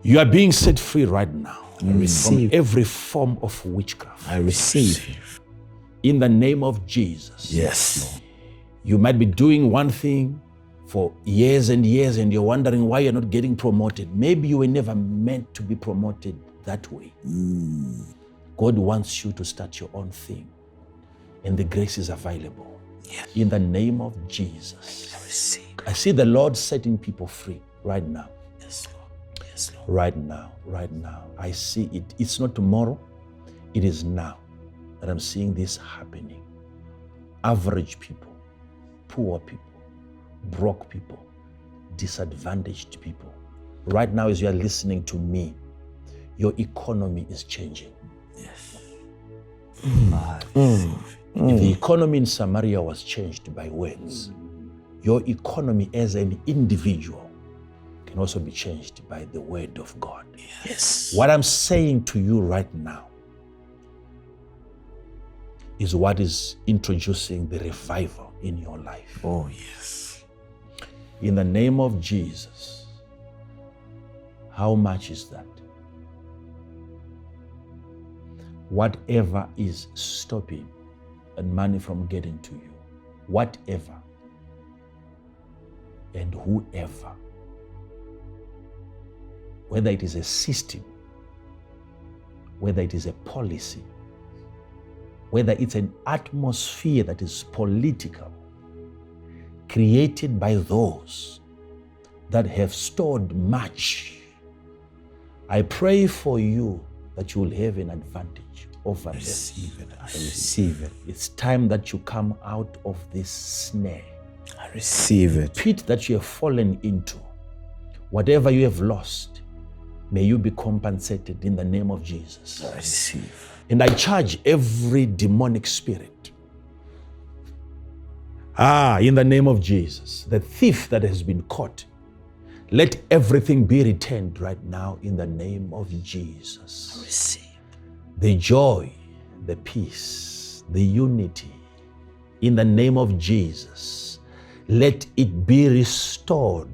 You are being set free right now. I receive. From every form of witchcraft. I receive. In the name of Jesus. Yes, Lord. You might be doing one thing for years and years and you're wondering why you're not getting promoted. Maybe you were never meant to be promoted that way. God wants you to start your own thing. And the grace is available. Yes. In the name of Jesus. I receive. I see the Lord setting people free right now. Yes, Lord. Yes, Lord. Right now, right now. I see it. It's not tomorrow. It is now that I'm seeing this happening. Average people, poor people, broke people, disadvantaged people. Right now, as you are listening to me, your economy is changing. Yes. If the economy in Samaria was changed by words, your economy as an individual can also be changed by the word of God. Yes. What I'm saying to you right now is what is introducing the revival in your life. Oh, yes. In the name of Jesus. How much is that? Whatever is stopping that money from getting to you, whatever and whoever, whether it is a system, whether it is a policy, whether it's an atmosphere that is political, created by those that have stored much, I pray for you that you will have an advantage over them. Receive it. I receive it. It's time that you come out of this snare. I receive it. Pit that you have fallen into, whatever you have lost, may you be compensated in the name of Jesus. I receive. And I charge every demonic spirit. In the name of Jesus, the thief that has been caught, let everything be returned right now in the name of Jesus. I receive. The joy, the peace, the unity, in the name of Jesus, let it be restored.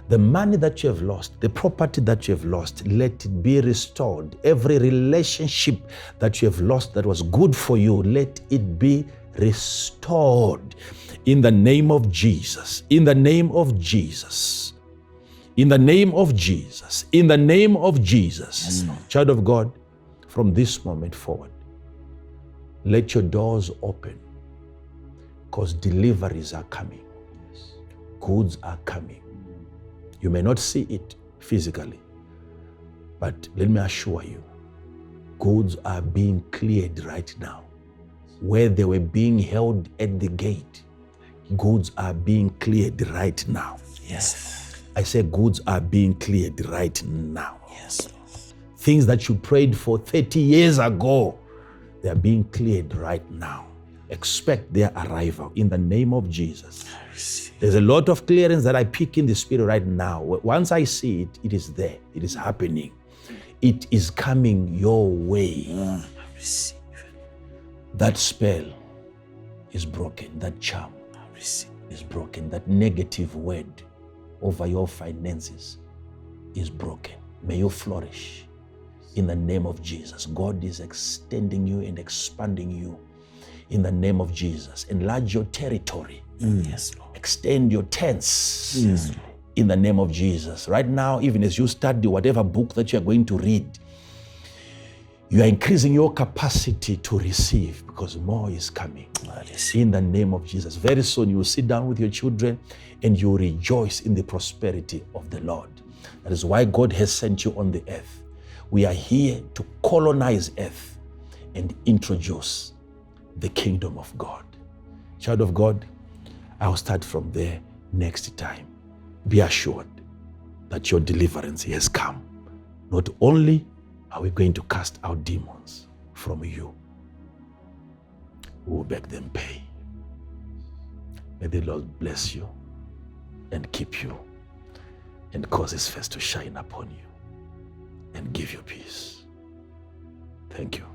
The money that you have lost, the property that you have lost, let it be restored. Every relationship that you have lost that was good for you, let it be restored. In the name of Jesus, in the name of Jesus, in the name of Jesus, in the name of Jesus. Child of God, from this moment forward, let your doors open because deliveries are coming. Goods are coming. You may not see it physically, but let me assure you, goods are being cleared right now. Where they were being held at the gate, goods are being cleared right now. Yes. I say goods are being cleared right now. Yes. Things that you prayed for 30 years ago, they are being cleared right now. Expect their arrival in the name of Jesus. There's a lot of clearance that I pick in the spirit right now. Once I see it, it is there. It is happening. It is coming your way. I receive. That spell is broken. That charm is broken. That negative word over your finances is broken. May you flourish in the name of Jesus. God is extending you and expanding you in the name of Jesus. Enlarge your territory. Yes, Lord. Extend your tents in the name of Jesus. Right now, even as you study whatever book that you are going to read, you are increasing your capacity to receive because more is coming. In the name of Jesus. Very soon you will sit down with your children and you will rejoice in the prosperity of the Lord. That is why God has sent you on the earth. We are here to colonize earth and introduce the kingdom of God. Child of God, I'll start from there next time. Be assured that your deliverance has come. Not only are we going to cast out demons from you, we will beg them pay. May the Lord bless you and keep you and cause his face to shine upon you and give you peace. Thank you.